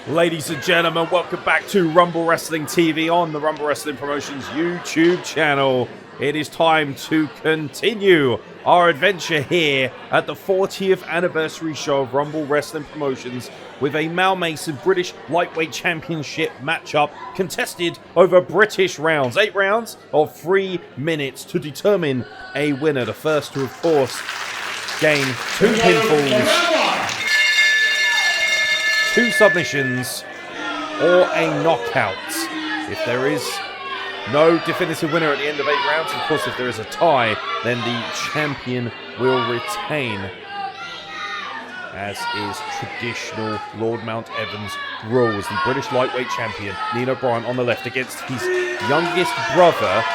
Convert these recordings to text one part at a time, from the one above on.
Ladies and gentlemen, welcome back to Rumble Wrestling TV on the Rumble Wrestling Promotions YouTube channel. It is time to continue our adventure here at the 40th anniversary show of Rumble Wrestling Promotions with a Mal Mason British Lightweight Championship matchup contested over British rounds. 8 rounds of 3 minutes to determine a winner. The first to, of course, gain 2 pinfalls, 2 submissions, or a knockout. If there is no definitive winner at the end of 8 rounds, of course, if there is a tie, then the champion will retain, as is traditional Lord Mount Evans rules. The British lightweight champion, Nino Bryant, on the left against his youngest brother,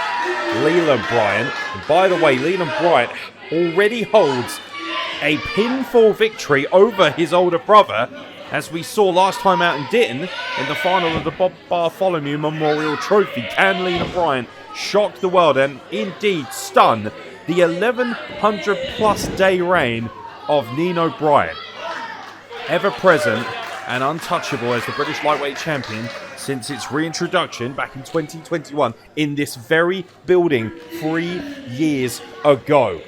Leland Bryant. And by the way, Leland Bryant already holds a pinfall victory over his older brother, as we saw last time out in Ditton in the final of the Bob Bartholomew Memorial Trophy. Can Leland Bryant shock the world and indeed stun the 1100 plus day reign of Nino Bryant? Ever present and untouchable as the British lightweight champion since its reintroduction back in 2021 in this very building 3 years ago.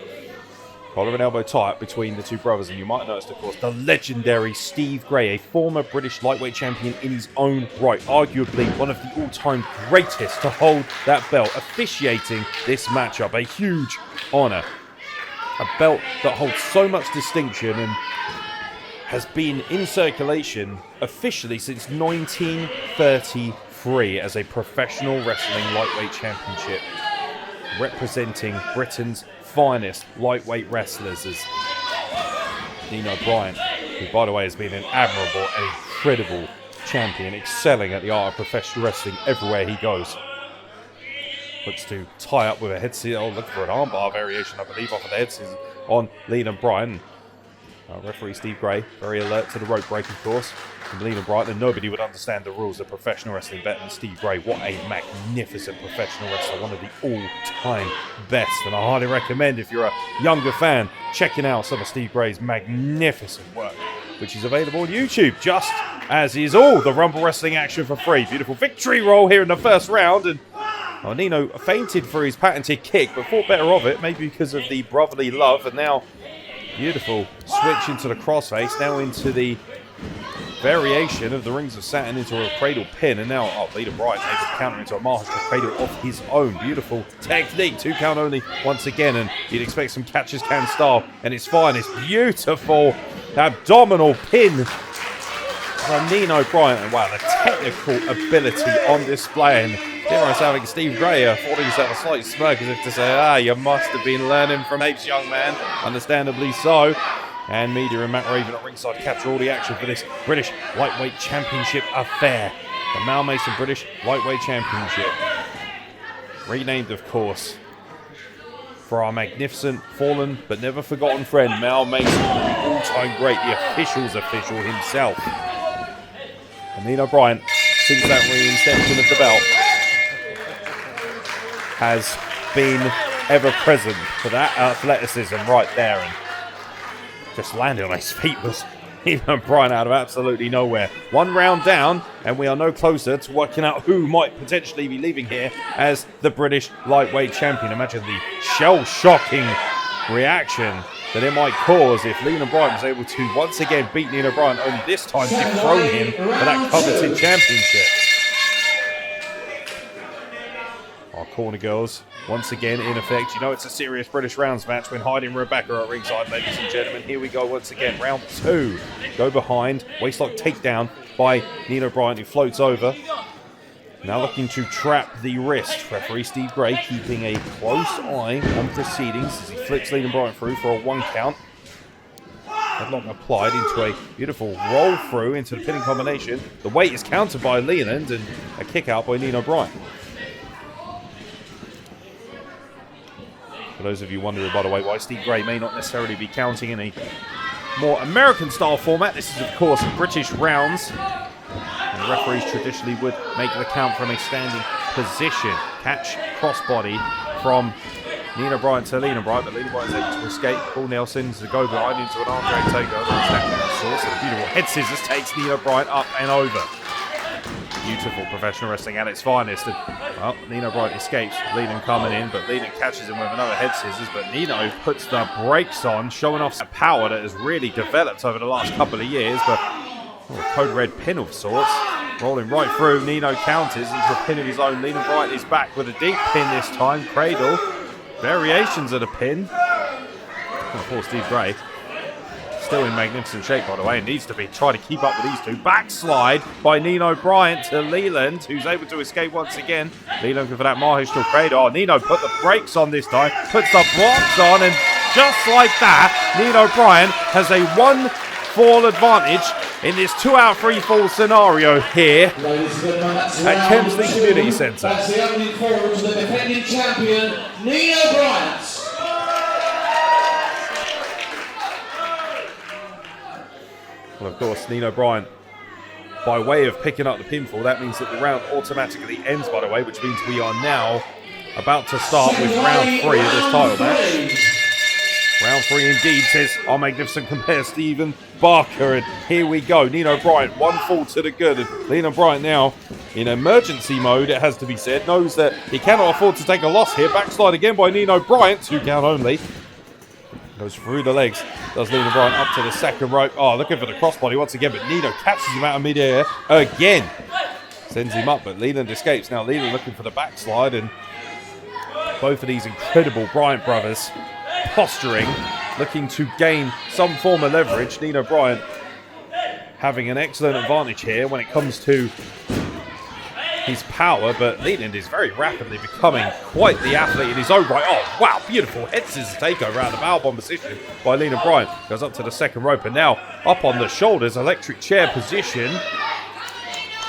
Collar and elbow tie-up between the two brothers, and you might have noticed, of course, the legendary Steve Gray, a former British lightweight champion in his own right, arguably one of the all-time greatest to hold that belt, officiating this matchup. A huge honour. A belt that holds so much distinction and has been in circulation officially since 1933 as a professional wrestling lightweight championship, representing Britain's finest lightweight wrestlers, as Nino Bryant, who by the way has been an admirable and incredible champion, excelling at the art of professional wrestling everywhere he goes. Looks to tie up with a head scissors, looking for an armbar variation, I believe, off of the head scissors on Leland Bryant. Referee Steve Gray, very alert to the rope break, of course, from Leland Bryant, and nobody would understand the rules of professional wrestling better than Steve Gray. What a magnificent professional wrestler, one of the all-time best, and I highly recommend, if you're a younger fan, checking out some of Steve Gray's magnificent work, which is available on YouTube, just as is all the Rumble Wrestling action for free. Beautiful victory roll here in the first round, and Nino fainted for his patented kick, but thought better of it, maybe because of the brotherly love, and now beautiful switch into the crossface, now into the variation of the Rings of Saturn into a cradle pin, and now Leland Bryant able to counter into a Mahashtra cradle of his own. Beautiful technique, 2 count only once again, and you'd expect some catcher's can style, and it's fine. It's beautiful abdominal pin from Nino Bryant, and wow, the technical ability on display. And here I sound like Steve Gray affording himself a slight smirk as if to say, you must have been learning from apes, young man. Understandably so. ANDmedia and Matt Raven at ringside capture all the action for this British Lightweight Championship affair. The Mal Mason British Lightweight Championship. Renamed, of course, for our magnificent, fallen, but never forgotten friend, Mal Mason, the all-time great, the official's official himself. And Nino Bryant, since that reinstatement of the belt, has been ever present for that athleticism right there, and just landing on his feet was Nino Bryant out of absolutely nowhere. 1 round down, and we are no closer to working out who might potentially be leaving here as the British lightweight champion. Imagine the shell-shocking reaction that it might cause if Leland Bryant was able to once again beat Nino Bryant, only this time dethrone him for that coveted championship. Our corner girls, once again in effect. You know it's a serious British rounds match when hiding Rebecca at ringside, ladies and gentlemen. Here we go once again, round 2. Go behind, waistlock takedown by Nino Bryant, who floats over. Now looking to trap the wrist. Referee Steve Gray keeping a close eye on proceedings as he flips Leland Bryant through for a 1 count. Headlock applied into a beautiful roll through into the pinning combination. The weight is countered by Leland, and a kick out by Nino Bryant. For those of you wondering, by the way, why Steve Gray may not necessarily be counting in a more American-style format, this is, of course, British rounds. And the referees traditionally would make the count from a standing position. Catch crossbody from Nino Bryant to Leland Bryant, but Leland Bryant's able to escape. Paul Nelson's to go behind into an arm drag takeover. And a beautiful head scissors takes Nino Bryant up and over. Beautiful professional wrestling at its finest. And, well, Nino Bryant escapes. Leland coming in, but Leland catches him with another head scissors. But Nino puts the brakes on, showing off that power that has really developed over the last couple of years. But code red pin of sorts. Rolling right through. Nino counters into a pin of his own. Leland Bryant is back with a deep pin this time. Cradle. Variations of the pin. Oh, poor Steve Gray. Still in magnificent shape, by the way, and needs to be trying to keep up with these two. Backslide by Nino Bryant to Leland, who's able to escape once again. Leland for that Mahishtal Cradle. Oh, Nino put the brakes on this time, puts the blocks on, and just like that, Nino Bryant has a 1-fall advantage in this 2-out-3 fall scenario here at Kemsley Community Centre. That's the opening call to the defending champion, Nino Bryant. Well, of course, Nino Bryant, by way of picking up the pinfall, that means that the round automatically ends, by the way, which means we are now about to start with round 3 of this title match. Round 3 indeed, says our magnificent compare Stephen Barker, and here we go. Nino Bryant, 1 fall to the good, and Leland Bryant now in emergency mode, it has to be said, knows that he cannot afford to take a loss here. Backslide again by Nino Bryant, 2 count only. Goes through the legs, does Leland Bryant up to the second rope. Oh, looking for the crossbody once again, but Nino catches him out of midair again. Sends him up, but Leland escapes. Now Leland looking for the backslide, and both of these incredible Bryant brothers posturing, looking to gain some form of leverage. Nino Bryant having an excellent advantage here when it comes to his power, but Leland is very rapidly becoming quite the athlete in his own right. Oh, wow, beautiful head scissors takeover out of the bow bomb position by Leland Bryant. Goes up to the second rope, and now up on the shoulders, electric chair position.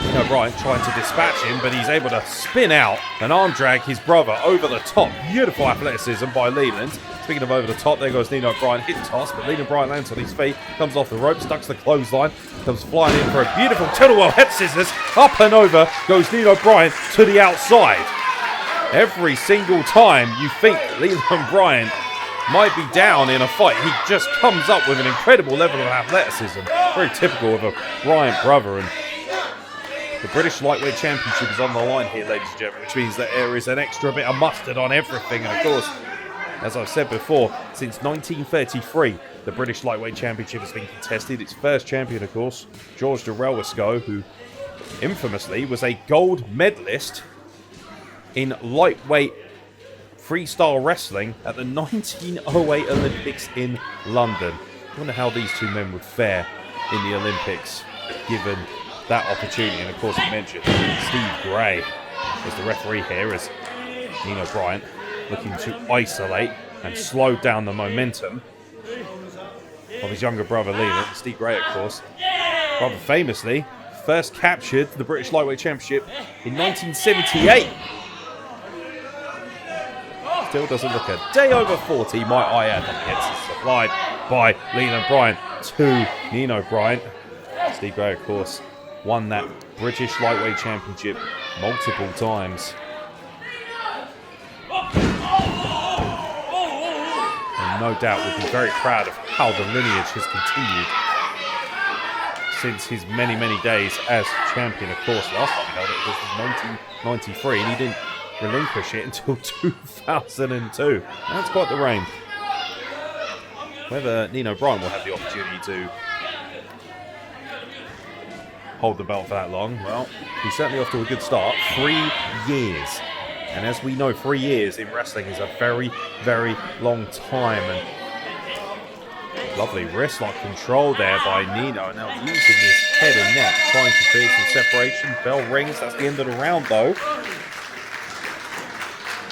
Nino Bryant trying to dispatch him, but he's able to spin out and arm drag his brother over the top. Beautiful athleticism by Leland. Speaking of over the top, there goes Nino Bryant, hit toss, but Leland Bryant lands on his feet, comes off the rope, ducks the clothesline, comes flying in for a beautiful tilt-a-whirl head scissors. Up and over goes Nino Bryant to the outside. Every single time you think Leland Bryant might be down in a fight, he just comes up with an incredible level of athleticism. Very typical of a Bryant brother, and the British Lightweight Championship is on the line here, ladies and gentlemen, which means that there is an extra bit of mustard on everything. And of course, as I've said before, since 1933, the British Lightweight Championship has been contested. Its first champion, of course, George Derelwisco, who infamously was a gold medalist in lightweight freestyle wrestling at the 1908 Olympics in London. I wonder how these two men would fare in the Olympics, given that opportunity. And of course, he mentioned Steve Gray as the referee here, as Nino Bryant looking to isolate and slow down the momentum of his younger brother Leland. Steve Gray, of course, rather famously first captured the British Lightweight Championship in 1978. Still doesn't look a day over 40, might I add. It's supplied by Leland Bryant to Nino Bryant. Steve Gray, of course, won that British Lightweight Championship multiple times. And no doubt would be very proud of how the lineage has continued since his many, many days as champion. Of course, last time he held it was 1993, and he didn't relinquish it until 2002. That's quite the reign. Whether Nino Bryant will have the opportunity to hold the belt for that long, well, he's certainly off to a good start. 3 years. And as we know, 3 years in wrestling is a very, very long time. And lovely wrist-lock control there by Nino. Now using his head and neck, trying to create some separation. Bell rings. That's the end of the round, though.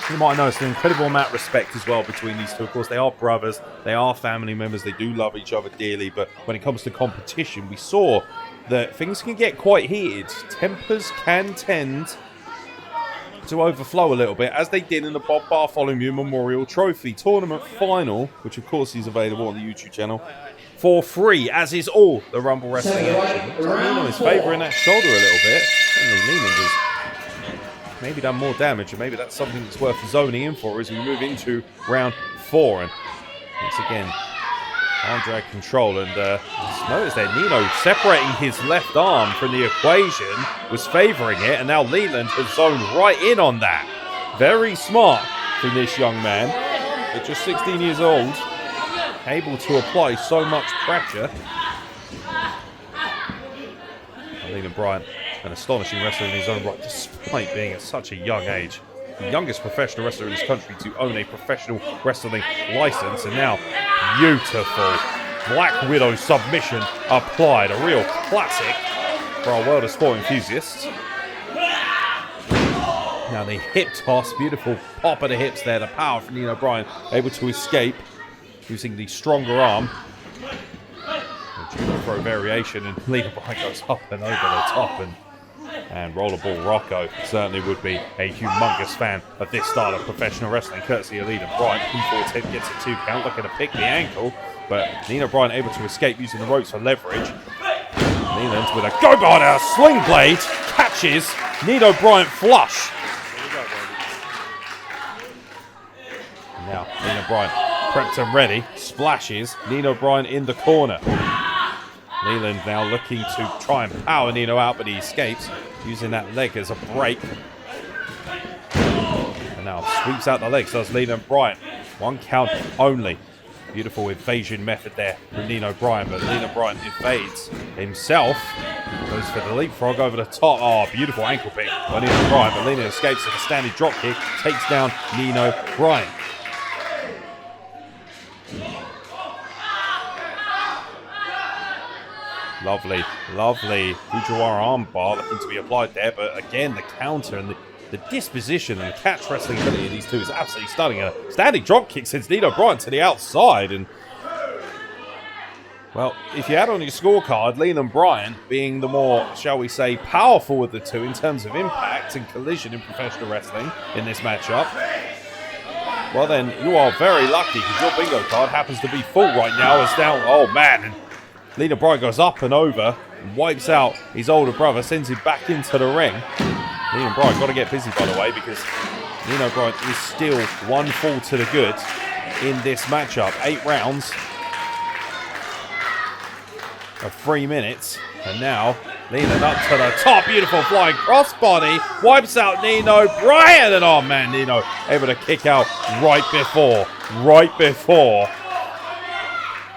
You might notice an incredible amount of respect as well between these two. Of course, they are brothers. They are family members. They do love each other dearly. But when it comes to competition, we saw that things can get quite heated. Tempers can tend to overflow a little bit, as they did in the Bob Bartholomew Memorial Trophy Tournament Final, which of course is available on the YouTube channel for free, as is all the Rumble Wrestling action. So Nino is favouring that shoulder a little bit. Leland is maybe done more damage, and maybe that's something that's worth zoning in for as we move into round 4. And once again, arm drag control, and just notice that Nino separating his left arm from the equation was favouring it, and now Leland has zoned right in on that. Very smart from this young man, at just 16 years old, able to apply so much pressure. Leland Bryant, an astonishing wrestler in his own right, despite being at such a young age. The youngest professional wrestler in this country to own a professional wrestling license. And now, beautiful Black Widow submission applied. A real classic for our world of sport enthusiasts. Now the hip toss, beautiful pop of the hips there. The power from Nino Bryant, able to escape using the stronger arm. Judo throw variation, and Leland Bryant goes up and over the top, and Rollerball Rocco certainly would be a humongous fan of this style of professional wrestling, courtesy of Leland Bryant. P4 tip gets a 2 count, looking to pick the ankle, but Nino Bryant able to escape using the ropes for leverage. Leland with a go behind a sling blade, catches Nino Bryant flush. Now Nino Bryant prepped and ready, splashes Nino Bryant in the corner. Leland now looking to try and power Nino out, but he escapes, using that leg as a break. And now sweeps out the legs, does Leland Bryant. 1 count only. Beautiful evasion method there from Nino Bryant, but Leland Bryant evades himself. Goes for the leapfrog over the top. Oh, beautiful ankle pick by Nino Bryant, but Leland escapes with a standing drop kick, takes down Nino Bryant. Lovely, lovely Fujiwara armbar looking to be applied there, but again, the counter and the disposition and the catch wrestling ability of these two is absolutely stunning. A standing drop kick sends Nino Bryant to the outside, and well, if you add on your scorecard, Leland Bryant being the more, shall we say, powerful of the two in terms of impact and collision in professional wrestling in this matchup, well then, you are very lucky because your bingo card happens to be full right now as now, oh man, and Leland Bryant goes up and over, wipes out his older brother, sends him back into the ring. Leland Bryant got to get busy, by the way, because Nino Bryant is still 1 fall to the good in this matchup. 8 rounds of 3 minutes. And now, Leland up to the top. Beautiful flying crossbody. Wipes out Nino Bryant. And oh man, Nino able to kick out right before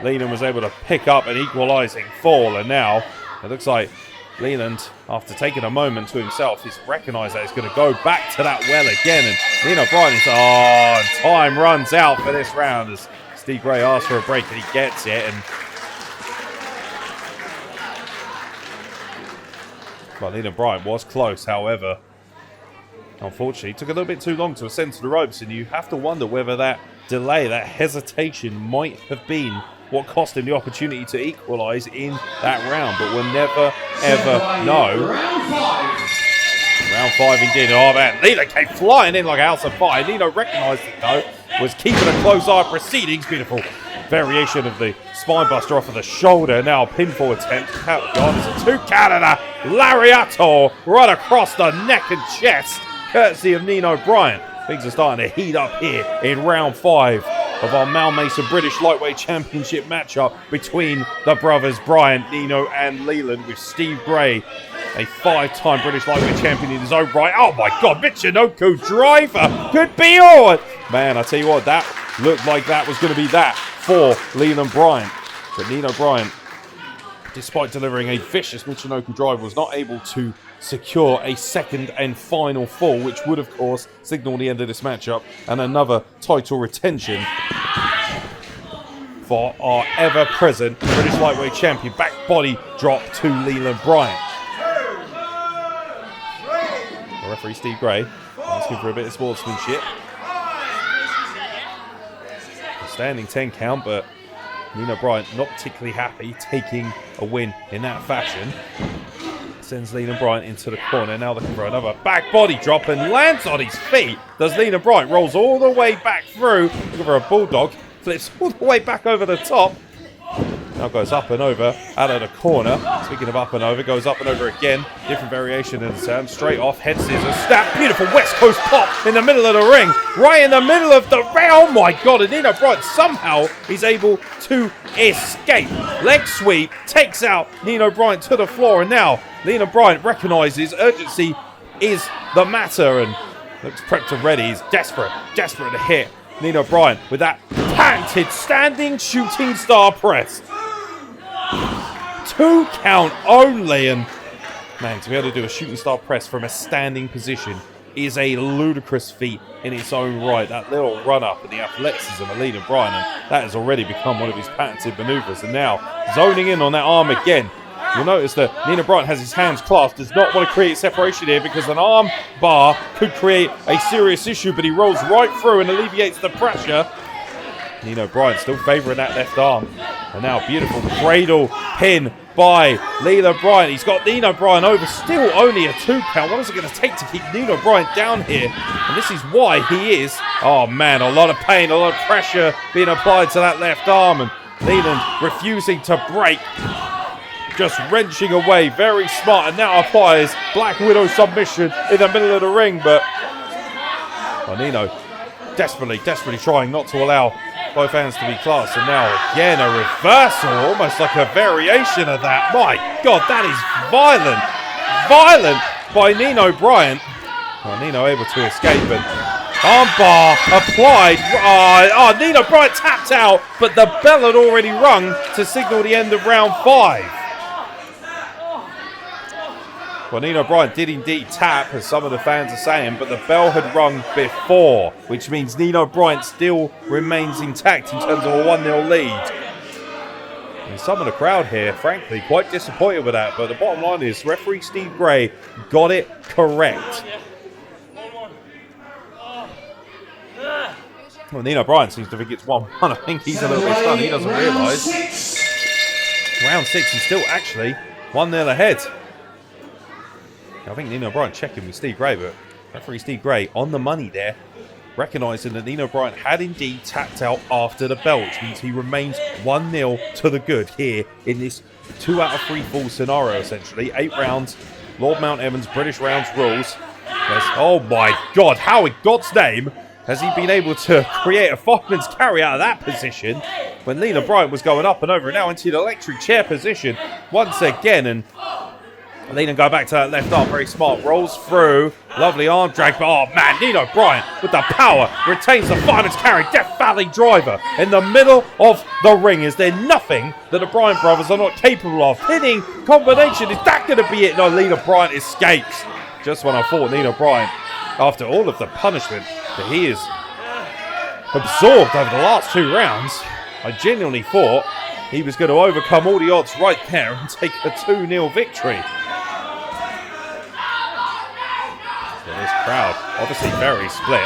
Leland was able to pick up an equalizing fall, and now it looks like Leland, after taking a moment to himself, he's recognised that he's going to go back to that well again, and Nino Bryant is, time runs out for this round as Steve Gray asks for a break and he gets it, and well, Leland Bryant was close, however, unfortunately, it took a little bit too long to ascend to the ropes, and you have to wonder whether that delay, that hesitation might have been what cost him the opportunity to equalise in that round, but we'll never, ever know. Round 5 indeed. Oh man, Leland came flying in like a house of fire. Nino recognised it though, was keeping a close eye on proceedings. Beautiful variation of the spinebuster off of the shoulder. Now a pinfall attempt. Oh God, it's a 2 count and a lariato right across the neck and chest, courtesy of Nino Bryant. Things are starting to heat up here in round 5 of our Mal Mason British Lightweight Championship matchup between the brothers Bryant, Nino and Leland, with Steve Gray, a 5-time British Lightweight Champion in his own right. Oh my God, Michinoku driver could be on. Man, I tell you what, that looked like that was going to be that for Leland Bryant. But Nino Bryant, despite delivering a vicious Michinoku driver, was not able to secure a second and final fall, which would of course signal the end of this matchup and another title retention for our ever-present British Lightweight Champion. Back body drop to Leland Bryant. The referee Steve Gray asking for a bit of sportsmanship. A standing 10 count, but Nino Bryant not particularly happy taking a win in that fashion. Sends Leland Bryant into the corner, now looking for another back body drop and lands on his feet. Does Leland Bryant, rolls all the way back through, looking for a bulldog, flips all the way back over the top. Now goes up and over, out of the corner. Speaking of up and over, goes up and over again. Different variation in the sound. Straight off, head scissors, snap. Beautiful West Coast pop in the middle of the ring. Right in the middle of the ring. Oh my God, and Nino Bryant somehow is able to escape. Leg sweep, takes out Nino Bryant to the floor. And now Leland Bryant recognises urgency is the matter and looks prepped and ready. He's desperate to hit Nino Bryant with that patented standing shooting star press. 2 count only, and man, to be able to do a shooting star press from a standing position is a ludicrous feat in its own right. That little run up and the athleticism of Leland Bryant, and that has already become one of his patented maneuvers. And now zoning in on that arm again. You'll notice that Nino Bryant has his hands clasped, does not want to create separation here because an arm bar could create a serious issue, but he rolls right through and alleviates the pressure. Nino Bryant still favouring that left arm. And now beautiful cradle pin by Leland Bryant. He's got Nino Bryant over, still only a 2 count. What is it going to take to keep Nino Bryant down here? And this is why he is, oh man, a lot of pain, a lot of pressure being applied to that left arm. And Leland refusing to break. Just wrenching away, very smart, and now applies Black Widow submission in the middle of the ring, but Nino desperately trying not to allow both hands to be clasped, and now again a reversal, almost like a variation of that. My God, that is violent by Nino Bryant. Nino able to escape, and armbar applied. Nino Bryant tapped out, but the bell had already rung to signal the end of round 5. Well, Nino Bryant did indeed tap, as some of the fans are saying, but the bell had rung before, which means Nino Bryant still remains intact in terms of a 1-0 lead. And some of the crowd here, frankly, quite disappointed with that, but the bottom line is referee Steve Gray got it correct. Well, Nino Bryant seems to think it's 1-1. I think he's a little bit stunned. He doesn't realise. Round 6, he's still actually 1-0 ahead. I think Nino Bryant checking with Steve Gray, but referee Steve Gray on the money there, recognising that Nino Bryant had indeed tapped out after the bell, which means he remains 1-0 to the good here in this 2 out of 3 fall scenario, essentially. 8 rounds, Lord Mount Evans, British rounds rules. Oh my God, how in God's name has he been able to create a fireman's carry out of that position when Leland Bryant was going up and over and now into the electric chair position once again, and Leland go back to that left arm, very smart, rolls through, lovely arm drag, but oh man, Nino Bryant with the power, retains the fireman's carry, Death Valley driver in the middle of the ring. Is there nothing that the Bryant brothers are not capable of? Hitting combination, is that going to be it? No, Leland Bryant escapes. Just when I thought Nino Bryant, after all of the punishment that he is absorbed over the last 2 rounds, I genuinely thought he was going to overcome all the odds right there and take a 2-0 victory. This crowd, obviously very split.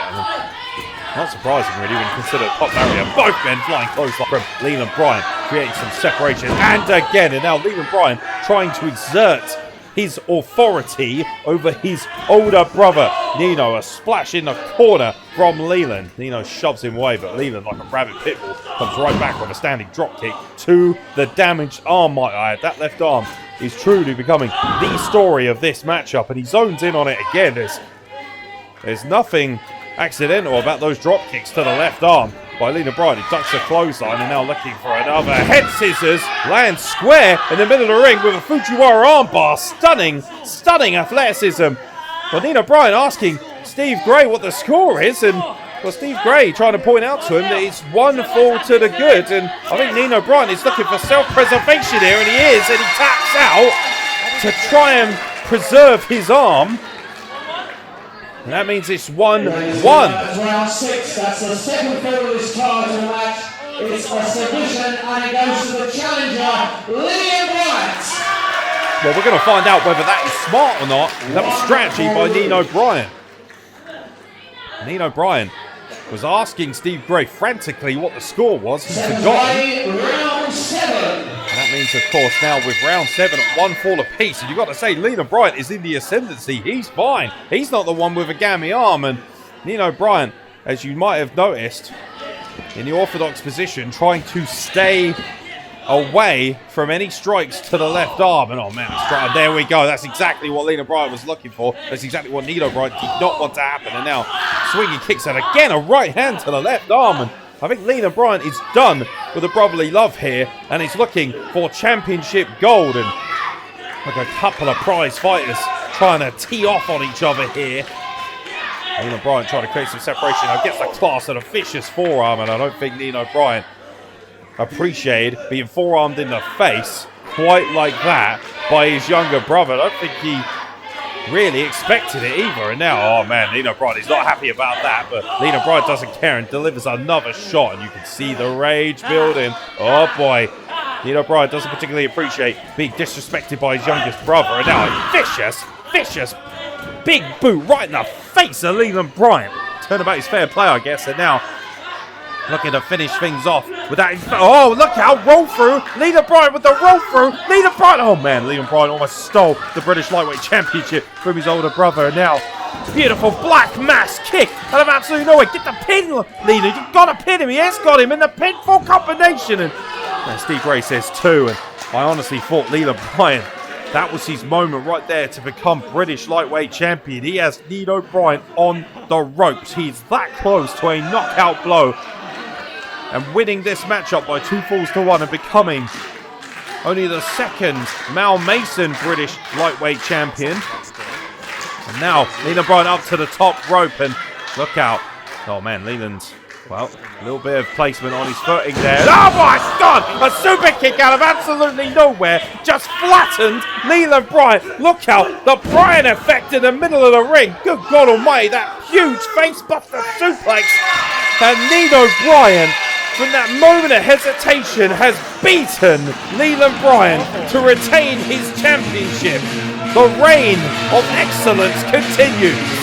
Not surprising really when you consider the top barrier. Both men flying close from Leland Bryant, creating some separation. And again, and now Leland Bryant trying to exert his authority over his older brother, Nino. A splash in the corner from Leland. Nino shoves him away, but Leland, like a rabid pit bull, comes right back with a standing drop kick to the damaged arm, might I add. That left arm is truly becoming the story of this matchup, and he zones in on it again. There's nothing accidental about those drop kicks to the left arm by Leland Bryant. He ducks a clothesline and now looking for another head scissors. Lands square in the middle of the ring with a Fujiwara armbar. Stunning athleticism. Well, Nino Bryant asking Steve Gray what the score is, and well, Steve Gray trying to point out to him that it's 1 fall to the good, and I think Nino Bryant is looking for self-preservation here, and he is, and he taps out to try and preserve his arm. And that means it's 1-1. That's round 6. That's the second fall of this card in the match. It's a submission, and it goes to the challenger, Leland Bryant. Well, we're going to find out whether that is smart or not. That was strategy by Nino Bryant. Nino Bryant was asking Steve Gray frantically what the score was. He's forgotten. Round 7. And that means, of course, now with round 7 at 1 fall apiece, and you've got to say, Leland Bryant is in the ascendancy. He's fine. He's not the one with a gammy arm. And Nino Bryant, as you might have noticed, in the orthodox position, trying to stay away from any strikes to the left arm. And oh man, there we go. That's exactly what Leland Bryant was looking for. That's exactly what Nino Bryant did not want to happen. And now swinging kicks out again, a right hand to the left arm. And I think Leland Bryant is done with the brotherly love here, and he's looking for championship gold. And like a couple of prize fighters trying to tee off on each other here. Leland Bryant trying to create some separation. Now gets the class of a vicious forearm, and I don't think Nino Bryant appreciated being forearmed in the face quite like that by his younger brother. I don't think he really expected it either. And now, oh man, Nino Bryant is not happy about that, but Leland Bryant doesn't care and delivers another shot, and you can see the rage building. Oh boy, Nino Bryant doesn't particularly appreciate being disrespected by his youngest brother. And now a vicious big boot right in the face of Leland Bryant. Turnabout is fair play, I guess. And now looking to finish things off with that. Oh, look out, roll through. Leland Bryant with the roll through. Leland Bryant. Oh man, Leland Bryant almost stole the British Lightweight Championship from his older brother. And now, beautiful black mass kick out of absolutely nowhere. Get the pin, Leland. You've got to pin him. He has got him in the pinfall combination. And Steve Gray says too. And I honestly thought Leland Bryant, that was his moment right there to become British Lightweight Champion. He has Nino Bryant on the ropes. He's that close to a knockout blow and winning this matchup by 2-1 and becoming only the second Mal Mason British Lightweight Champion. And now Leland Bryant up to the top rope, and look out. Oh man, Leland's, well, a little bit of placement on his footing there. Oh my God! A super kick out of absolutely nowhere just flattened Leland Bryant. Look out, the Bryant effect in the middle of the ring. Good God almighty, that huge facebuster suplex. And Nino Bryant, from that moment of hesitation, has beaten Leland Bryant to retain his championship. The reign of excellence continues.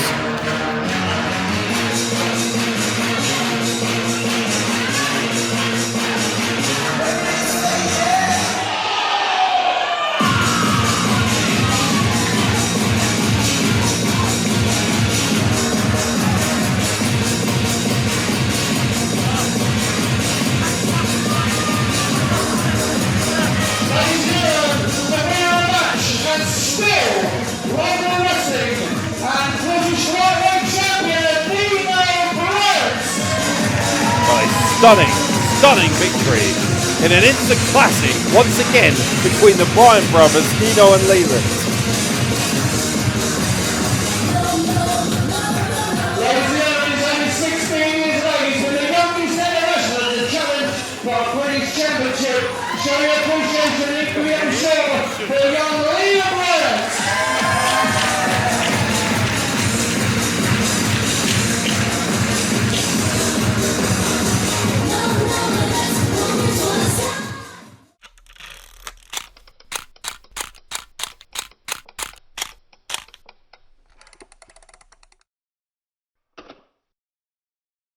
Stunning victory in an instant classic once again between the Bryant brothers, Nino and Leland.